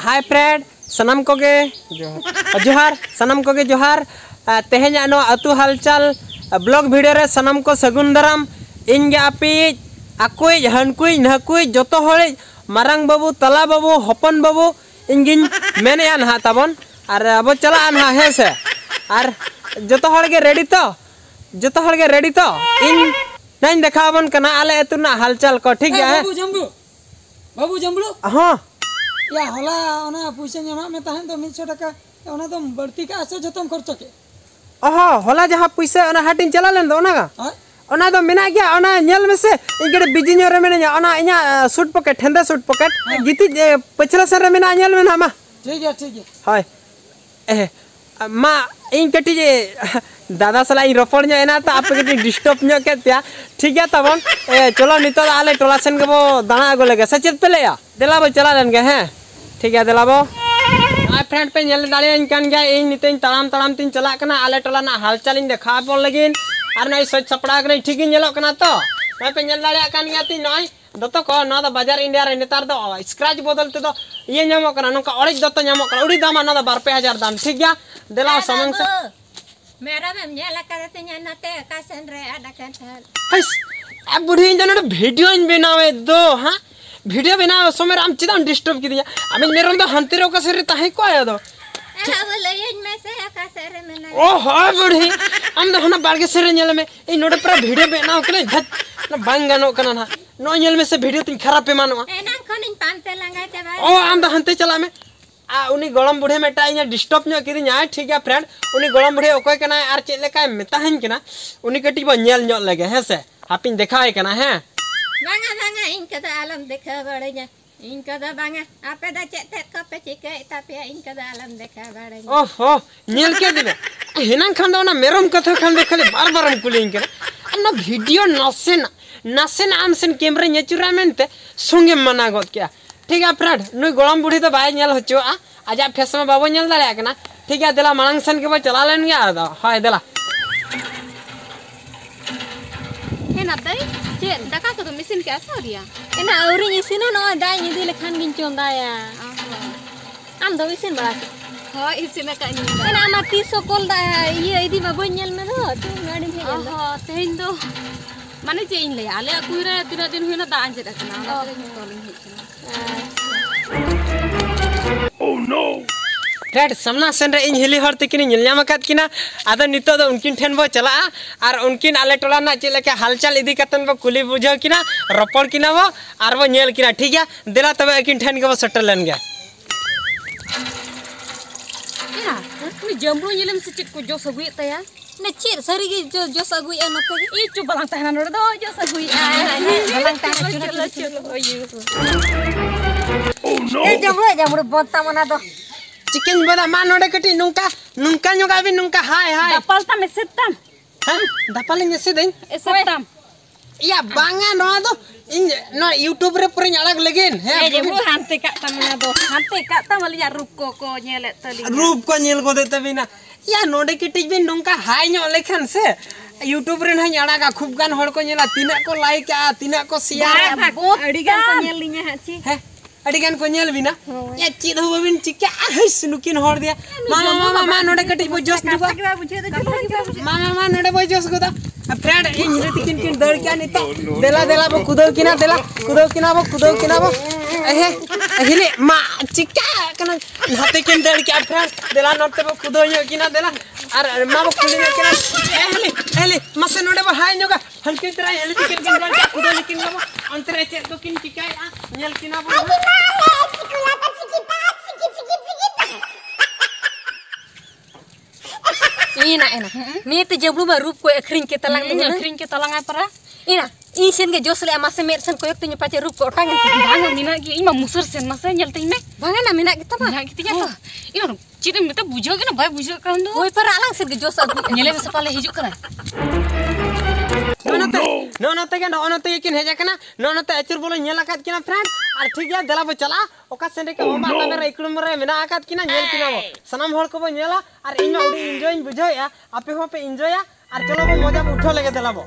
Hi friend सनम कोगे जोहार सनम कोगे जोहार तेहें अतु हालचाल ब्लॉग वीडियो रे सनम को सगुन दाराम इन आपी आकुई हनकुई नहकुई जोतो हड़े मारांग बाबू तला बाबू हपन बाबू इनगिन मेने नहा ताबन और अब चला नहा है से और जोतो हड़ के रेडी तो जोतो हड़ के रेडी तो इन नहीं देखाबन कना आले एतुना हालचाल को ठीक है बाबू जम्बू हाँ या होला ओना पैसा ᱧᱟᱢᱟ ᱢᱮ ᱛᱟᱦᱮᱱ ᱫᱚ 100 টাকা ओना तो बढ़ती का से जतम खर्च के ओहो होला जहां पैसा ओना हाटिन चला लेन दो ओना का ओना तो मेना गया ओना नेल में से इगड़े बिजिनो रे मेना ओना इना सूट पॉकेट ठंडा सूट पॉकेट गिति पछला सर रे मेना नेल में ना मा ठीक है हाय ए मा इन कटी जे दादा सला इन रफड़ ᱧᱚ एना तो आप कटी डिस्टर्ब ᱧᱚ के त्या ठीक है तबन चलो नितो आले टोला सेन के बो दाना आगो लगे सचेत पे ले या देला बो चला लेन के हैं ठीक है दिलाबो आ फ्रेंड पे नेल दाले इनकान गया इन नितेन तड़ाम तीन चला कना आले टोला ना हालचाल इन देखा बोल लगिन और नई सच सपड़ा कने ठीक इन नेलो कना तो मैं पे नेल दाले कान गया ती नई दतो को ना तो बाजार इंडिया रे नेतार दो स्क्रैच बदल ते तो ये ᱧᱟᱢᱚᱜ कना नका ओड़िज दतो ᱧᱟᱢᱚᱜ कना उड़ी दाम ना तो 2-3000 दाम ठीक गया दिलाओ समन से मेरा में नेला करते नते कासन रे आडा कान हस अब बुढ़ी इन जने वीडियो इन बनावे दो हां वीडियो बनावे समय राम चिदान डिस्टर्ब की दिया आमी मेरम तो हंतेरो का सिर ताहे को आया दो अब लयज में से कासन रे में ओ हां बुढ़ी हम तो हना बारगे सिर नेल में इ नोडे पूरा वीडियो बनाव कने धत ना बांग गानो कना ना नो नेल में से वीडियो तिन खराब पे मानो एना खनिन पानते लंगा चबा ओ हम तो हंते चला में आ उनी गलम बुढ़े मेटा इना डिस्टर्ब नो किदी न्याय ठीक है फ्रेंड उनी गलम बुढ़े ओकय कना आर चेले का मेता हन कना उनी कटी बो नेल नो लगे है से हापिन देखाय कना है बांगा इनका तो आलम देखा बड़े इनका तो बांगा आपे दा चेते को पे चिके तापे इनका तो आलम देखा बड़े ओहो नेल के दिबे हेनां खान दो ना मेरम कथा खान देखले बार हम कुलिन के ना वीडियो नसेन आमसेन कैमरा नेचुरा मेनते संगे मना गत क्या ठीक है फ्रेंड नुई गलम बुढ़ी तो बाय नेल होचो आज फेस में बाबो नेल दाले कना ठीक है देला मांग सन के बा चला लेन गया दा हाय देला हेना दई चे दाका को तो मशीन के आसारिया एना औरी इसिनो न दाई निदि लेखान गिन चोंदाया आम दो इसिन बड़ा हो इसिन का नि एना मा 300 कोल दा ये इदी बाबो नेल में दो तू गाड़ी भेजल हो तेहिन दो माने जे इन ले आले कुइरा तीना दिन हुइना दा आंजे रखना ओह नो फ्रेंड सामना सेन रे इन हिली हर तकिन नेल ᱧᱟᱢᱟᱠᱟᱫ किना आदो नितो दो उनकिन ठेन बो चला और उनकिन आले टोला ना चले के हालचाल इदी कतन बो कुली बुझाव किना रपड़ किना बो और बो नेल किना ठीक है देला तबे अकिन ठेन के बो सेटल लेन गया या तू जम्बू येलम से चिट को जो सगुई तया ने चिर सरी के जो सगुई नते ई चु बलांग तहना नोड दो जो सगुई बलांग तहना चुना ओह नो ए जम्बू बोता मना दो चिकन बदा मा नोडे कटी नुंका न्योगा भी नुंका हाय दपलता में सेतम हां दपलिन से देन सेतम या बांगा नो दो इन नो यूट्यूब रे पूरे अलग लगेन है जे बु हांते का तमना दो हांते का तमलिया रूप को नेले तली रूप को नेल को देते बिना या नोडे कटी भी नुंका हाय न्यो लेखन से यूट्यूब रे हई अड़ागा खूब गान हड़ को नेला तीना को लाइक आ तीना को शेयर अड़ी गान को नेल लिया हाची है अडिगान को नेल बिना या चिद हो बिन चिका हस नुकिन हर दिया मामा नोडे कटी बो जोस दुबा मामा नोडे बो जोस गोदा फ्रेंड इन हिरे किन दड़ क्या नि तो देला बो कुदो किना बो एहे हिले मा चिका कना हाथे किन दड़ क्या फ्रेंड देला नोटे बो कुदो य किना देला और मा बो खुली किना हेले मसे नोडे बो हाय न्योगा हलके तरह हेले किन दड़ क्या कुदो किन बो अंतरे चे तो किन चिका नेल किना बो ina ni te jablu ma rup ko akhring ke talang ai para ina isen ke josle amase mer sen koyok tinya pace rup ko otang bang mina gi ima musur sen masa nyel tin me bang na mina kita ma gitu ya to ina ciri mita bujo ke na bai bujo kan do oi para alang sen ke jos nyele se pale hijuk kana no te kan ono te किन हेजा कना no te अचुर बोलो nail आकात किना friend और ठीक है देला बो चला ओका सेंडे के ओमा तबे रे इकड़म रे मेना आकात किना नेल किना बो सनम हड़ को बो नेला और इन उडी एंजॉय बुझोया आपे हो पे एंजॉया और चलो बो मजा उठो लगे देला बो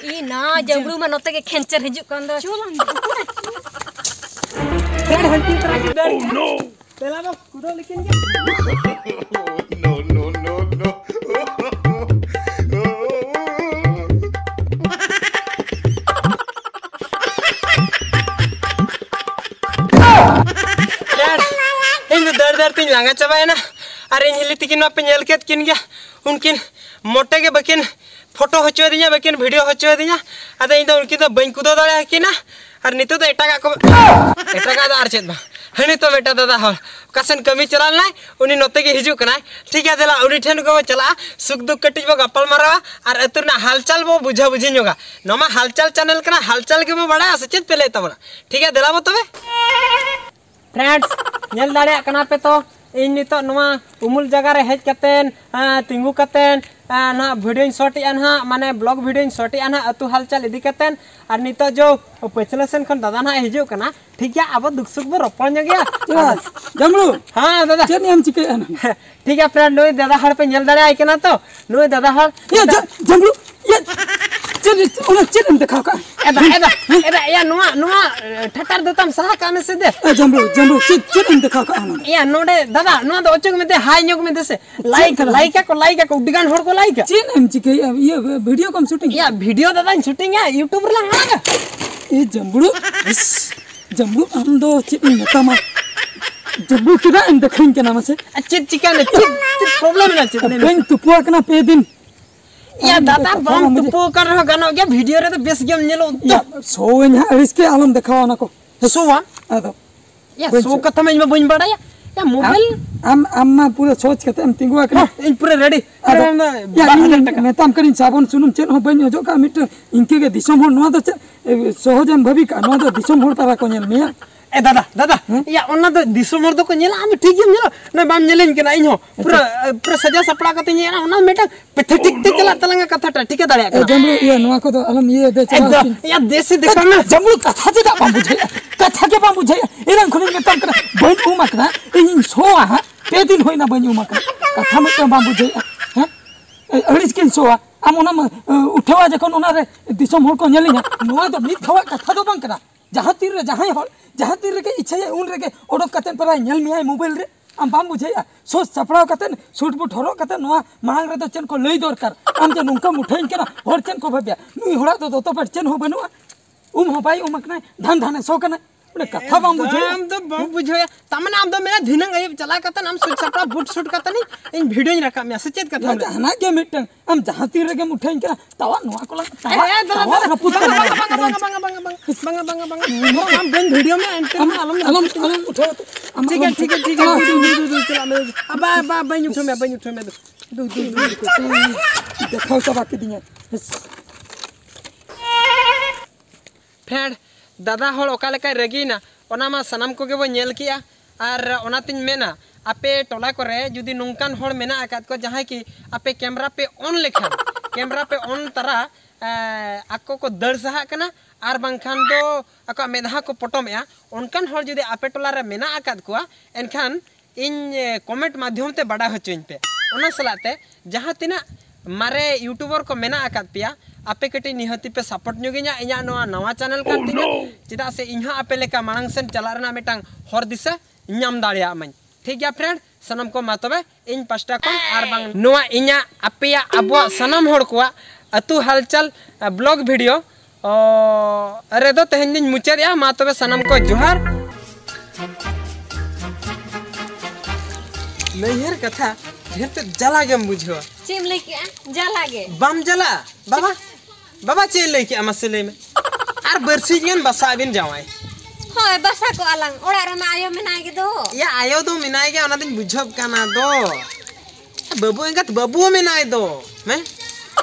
ई ना जबरू में नोते के खेंचर हिजु कन दो चलो Tela bang, kudo lekin ke? No, no, no, no. इन दर तीन लांगा चबाए ना अरे इन हिली तिकिन पे नेल केत किन गया उनकिन मोटे के बकिन फोटो हचो दिया बकिन वीडियो हचो दिया अदे इन उनकी तो बइन कुदो दड़े किना और नितो तो एटागा को एटागा दा आरचेत बा हनी तो बेटा दादा हो कसन कमी चलाल ना उनी नोते के हिजु कना ठीक है देला उनी ठेन को चला सुख दुख कटिज बो गप्पल मारवा और अतुरना हालचाल बो बुझा बुझी नोगा नोमा हालचाल चैनल कना हालचाल के बो बड़ा सचेत पेले तबना ठीक है देला बो तबे फ्रेंड्स नेल दाड़े कना पे तो इन नितो नोमा उमुल जगह रे हेज कतेन तिंगु कतेन ना वीडियो शॉट ना माने ब्लॉग वीडियो शॉट ना अतु हालचाल इदी कतेन और नितो जो पछला सेन खन दादा ना हिजु कना ठीक है अब दुख सुख बो रोपण गया जमरू हां दादा चेन हम चिके ठीक है फ्रेंड नुई दादा हर पे नेल दाड़े आइ कना तो नुई दादा हर ये जमरू ये चेन ओना चेन देखा का एदा या नुआ ठटर दतम सहा कामे से दे जमरू चेन देखा का या नोडे दादा नुआ दो ओचक में दे हाई न्योग में दे से लाइक को उडगान होड़ को लाइक चेन हम चिके ये वीडियो कम शूटिंग या वीडियो दादा शूटिंग है यूट्यूब ला हां ये जमरू हम दो चेन मतमा जम्बू किदा इन देखिन के नाम से चित चिकन चित प्रॉब्लम ना चित बैंक तुपुआ कना पे दिन या दादा बम तुपो कर रहो गानो के वीडियो रे तो बेस गेम नेलो या सोवन इसके आलम दिखाओ ना को सोवा अदो या सो कथा में बइन बड़ा या मोबाइल हम पूरा सोच के हम तिंगुआ के इन पूरे रेडी या मेताम करिन साबन सुनुम चेन हो बइन जो का मिट इनके के दिसम हो नो दो सहजन भवी का नो दो दिसम हो तारा को नेल मिया ए दादा या ओना दो दिसमर दो को नेला हम ठीक गेम नेलो न बाम नेलेन के ना इहो पूरा सजा सपड़ा कते नेला ओना मेटा पेथेटिक ते चला तलंगा कथाटा ठीक है दाड़िया का जमरू ये नवा को तो अलम ये दे चला या देसी देखा ना जमरू कथा ते दा बाम बुझे कथा के बाम बुझे एरन खुनी में तम कर बइन उमकना इन सोआ हा पे दिन होइना बइन उमकना कथा में तो बाम बुझे हैं अड़िस किन सोआ आम ओना उठवा जखन ओना रे दिसम हो को नेलिया नवा तो मित खवा कथा दो बंकरा जहां तीर रे जहां तीर रे इच्छा है उन रे ओडक कतन पर नेल मिया मोबाइल रे आम बाम बुझेया सो सपड़ाव कतन सूट बूट हरो कतन नवा मांग रे तो चेन को लई दरकार आम जे नुंका मुठैन केना हर चेन को भबिया नुई होड़ा तो पर चेन हो बनुआ हो बाई उमकना धान सो कना उने कथा बाम बुझे हम तो बाम बुझे तमने हम तो मेरा धिनंग आइ चला कतन हम सूट सपड़ा बूट सूट कतन इन वीडियो रखा मैं सचेत कथा हना के मिटन हम जहां तीर रे मुठैन केना तवा नवा को दादा पुत बंगा हम बन वीडियो में एंटर अलम उठो ठीक है चला मैं अब बन उठो मैं दो देखो सब बाकी दिया फ्रेंड दादा हर ओका लेका रगीना ओना मा सनम को के बो नेल किया और ओना तिन मेना आपे टोला करे जुदी नुंकान हर मेना आकात को जहां की आपे कैमरा पे ऑन लेखा कैमरा पे ऑन तरा आको को दड़ सहा कना और बांखान दो आको मेधा को पटोमेया उनकान हर जुदी आपे टोला रे मेना आकात को एनखान इन कमेंट माध्यम ते बड़ा होचोइन पे ओना सलाते जहां तिना मारे यूट्यूबर को मेना आकात पिया आपे कटी निहती पे सपोर्ट न्योगिया इना नवा चैनल कान तिना चिदा से इन्हा आपे लेका मांग सेन चला रना मिटांग हर दिशा नाम दाड़िया मन ठीक गया फ्रेंड सनम को मा तबे इन पास्टा को आर बांग नोआ इना आपेया अबो सनम हड़ को अतु हालचाल ब्लॉग वीडियो अरे दो तेहन दिन मुचारिया मा तबे सनम को जोहार नैहर कथा ढेर ते जला गेम बुझो चिम लेके जला गे बम जला बाबा चेल लेके अमसले में आर बरसी गेन बसा बिन जावाय होय बसा को अलंग ओड़ा रे आयो मेनाय गे दो या आयो दो मेनाय गे ओना दिन बुझब काना दो बाबू एंगत बाबू मेनाय दो मैं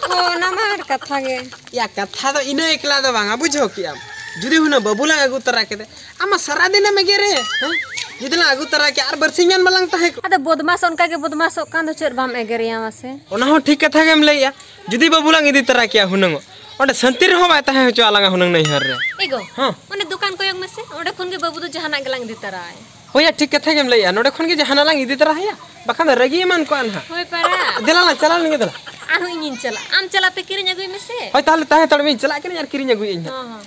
हो ना मार कथा गे या कथा तो इने एकला दो बांगा बुझो कि आम जुदी हुना बाबूला अगु तरा के आमा सारा दिन में गे रे हैं जुदला अगु तरा के आर बरसिंगन मलंग ताहे अदे बदमाश उनका के बदमाश कान दो चेर बाम एगरिया मासे ओना हो ठीक कथा गेम लैया जुदी बाबूला इदी तरा के हुनंगो ओडे संतिर हो बाय ताहे हो आलंगा हुनंग नहीं हर रे एगो हां ओने दुकान को यंग मसे ओडे खुन के बाबू तो जहाना गलंग दी तरह है होया ठीक कथा गेम लैया नोडे खुन के जहाना लंग इदी तरा है बखन रगी मन को अनहा होय परा देला चला नहीं देला आनु इन चला आम चला पे किरिन अगुई मसे होय ताले ताहे तड़मे चला के यार किरिन अगुई इन हां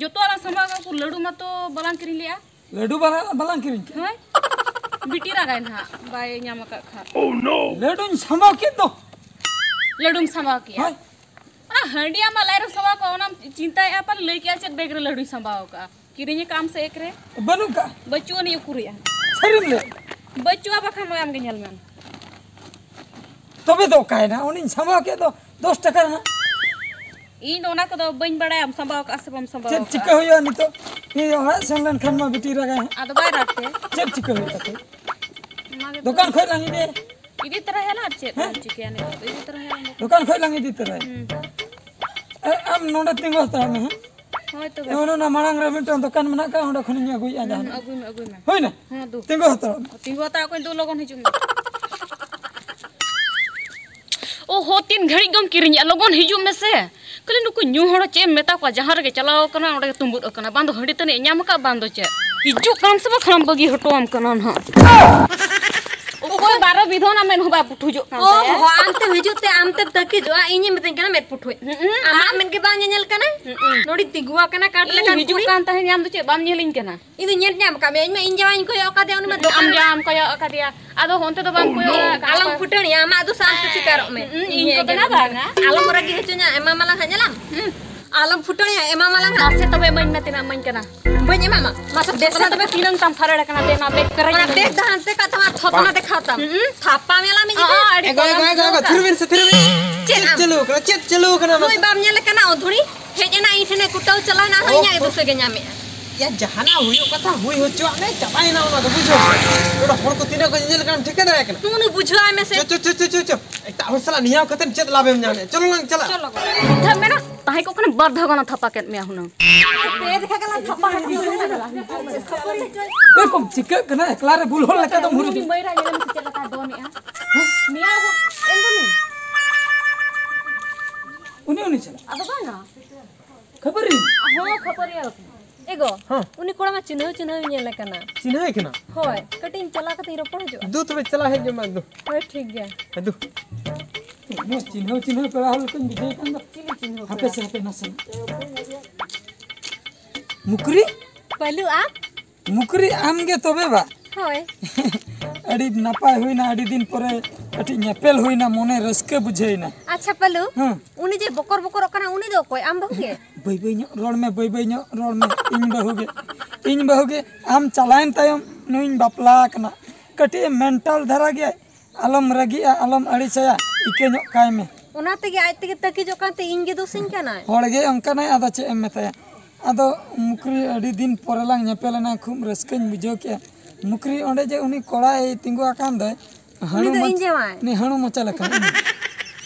जो तो आला संभा का को लड्डू मत तो बलांग किरी लिया लड्डू बालांग किरिंग के हाय बिटी रागाय ना बाय ᱧᱟᱢ का खा Oh no! लड्डू संभाव के तो लड्डू संभा किया हाय आ हंडिया मा लाइरो संभा को ओना चिंता है पर लई के चेक बेगर लड्डू संभाव का किरिंग काम से एक रे बनू का बच्चों ने कुरिया सरिम ले बच्चों बखा नो आम के ñal मन तबे तो काहे ना उनी संभाव के तो 10 टका ना इन ओना को दो बइन बड़ा हम संभाव का से बम संभाव चेक चिका होया नि तो ये ओरा संगन खन में बिटी रगा है आ तो बाय रखते चेक चिका होया तो मागे दुकान खोल लांगी दे इदी तरह है ना चेक चिके ने तो इदी तरह है दुकान खोल लांगी दी तरह am नोंडे तिंगो ता में होय तो एनो ना मांग रे मिटन दुकान में ना का ओंडे खनि अगुई आ जान अगुई में होय ना हां दो तिंगो ता तिंगो ता कोई दो लोगन हिजुम ओ हो 3 घड़ी गम किरिन लोगन हिजुम में से कले नुकु न्यू होड़ चे मेता को जहां रे चलाओ कना ओंडे तुम्बुद कना बांदो हड़ी तने ᱧᱟᱢ का बांदो चे हिजु काम सब खलम बगी हटोम कना ना ओ कोई 12 विधोना में होबा पुठुजो काम ओ हो आमते हिजुते आमते तकी जो इनी में कना मेट पुठुए आमा में के बां ñel kana नोडी तिगुआ kana काट ले हिजु कान ता ᱧᱟᱢ दो चे बाम ñेलिन कना इदु ñel ñam का में इन जवाइन को ओका दे उन में आम जाम कयो अका दिया आदो होंते तो बाम कोयो आलम फुटणी आमा दु शांत सिकारो में इन को बना बांगा आलम रगी हचुnya एमा माला हजलाम आलम फुटणी एमा माला नासे तबे बइन में तिना मन कना बने मामा मासा देसा तबे तीनंग तम फरड़ कना देना बेक करे ना देख दहनते का तमा थपना दिखाता थापा मेला में एगो थिरबिन से थिरबिन चलो करा चलो करा कोई बाम ñel kana ओधुनी हेजना इठने कुटाव चला ना हइया दुसे के ñame या जहाना हुयो कथा हुई हो चो ने चबाई ना ओना तो बुझो ओडा हर को तीने को इंजल काम ठीक दे कना तू न बुझला में से चो एकटा हरसला निया कतन चेत लाबे में जाने चलो लंग चला चलो था मेरा ताही को कने बर धगना थपा के में हुन पे देखा गला थप्पा हटी ए कम चिका कना एकला रे बुल होल लका तो मुरी मैरा येला में चला का दोनी आ मिया हो एंदनी उनी चला अब बांगा खबर री हो खबर है एगो उनी कोड़ा में चिन्ह ñel kana चिन्ह है कना होय कटिंग चला के रोपड़ जो दो तबे चला है जो माग दो होय ठीक गया दो ने चिन्ह पड़ा हल कन बिजे कन चिन्ह हापे से हापे नसन मुकरी पहलू आप मुकरी आम गे तबे बा होय अड़ी नापाय होइना अड़ी दिन परे अटी नेपेल होइना मोने रस्के बुझेइना अच्छा पहलू हां उनी जे बकर कना उनी दो कोई आम बहुगे बई रोड में रोड में इन बहुगे आम चलाइन तायम नुइन बापला कना कटी मेंटल धरा गया आलम रगिया आलम अड़ीसया इके नो काय में ओना तेगे आज तेगे तकी जो काते इन गे दोसिन kana होड़गे अंका नहीं आदा चे मेताया आदो मुकरी अड़ी दिन परेलांग नेपेलना खूब रस्कन बुझो के मुकरी ओंडे जे उनी कोड़ा ए तिंगु आकान दे उनी तो इन जवाय नि हणु मचा लका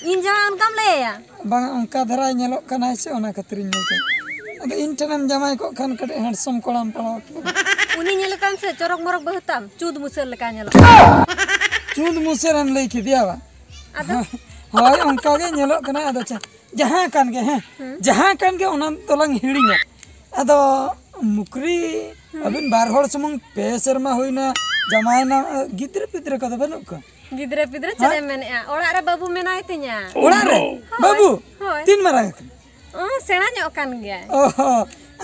इन जवाय उनकाम लेया बांग अंका धरा नेलो कना से ओना खतरी नेके अदो इन टनम जमाय को खान कटे हंडसम कोड़ाम पड़ो उनी नेल कान से चरक मरक बहुताम चूद मुसर लका नेलो चूद मुसरन लई के दियावा आदो हाय अंका गे नेलो कना आदो चा जहां कान गे हैं जहां कान गे ओना तोलंग हिड़िया आदो मुकरी अबिन बार होड़ समंग पे शर्मा होइना जमायना गिद्रे पिद्रे कदो बनु को गिद्रे पिद्रे चले मेने ओड़ा रे बाबू मेनाय तिnya ओड़ा रे बाबू तीन मारा सेना ᱧᱚᱜ kan गया ओहो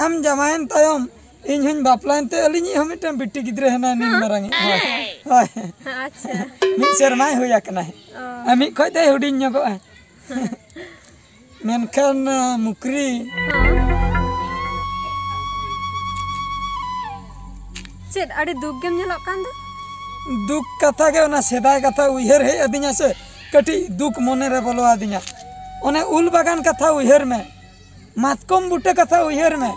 आम जमायन तायम इन हन बापलाइन ते अलिनी हमिटम बिट्टी गिद्रे हना निन मारांगे हाय अच्छा मि शर्माय होया कना अमी खय दे हुडिन ᱧᱚᱜᱚ मेनखान मुकरी चेद अड़ी दुख गेम ñelok kan दो दुख कथा के ओना सेदाय कथा उइहर हे अदिना से कटी दुख मोने रे बोलो आदिना ओने उल बागान कथा उइहर में मातकम बुटे कथा उइहर में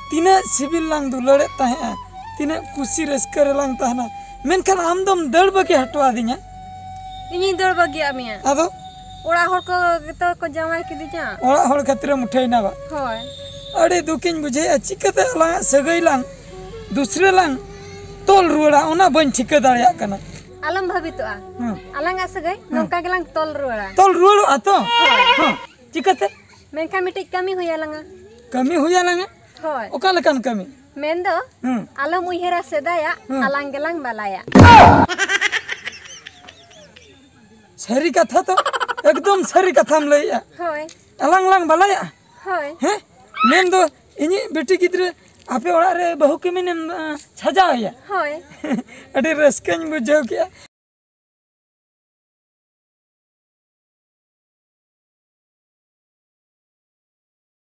तिने सिबिल लांग दुलड़े ताहे तिने खुशी रस्कर लांग ताहना मेनखान आमदम दड़ बगे हटवा दिना इनी दड़ बगे आमिया आदो ओड़ा होड़ को जमाय के दिजा ओड़ा होड़ खतरे मुठैना बा होय अड़े दुखिन बुझे चिकते लांग सगई लांग दूसरे लांग तोल रुड़ा ओना बन ठिका दाड़िया कना आलम भाबितोआ आलांगा सगई नोका गेलांग तोल रुड़ा आतो हां चिकते मेनका मिटे कमी होया लांगा होय ओका लकान कमी मेन दो आलम उइहेरा सेदाया आलांग गेलांग बालाया सरी कथा तो एकदम सरी कथाम लइया होय आलांग लांग बालाया होय हैं मेन दो इनी बेटी गिद्रे आपे ओड़ा रे बहु कमिनेम छजाया होय अड़ी रस्कन बुझाव किया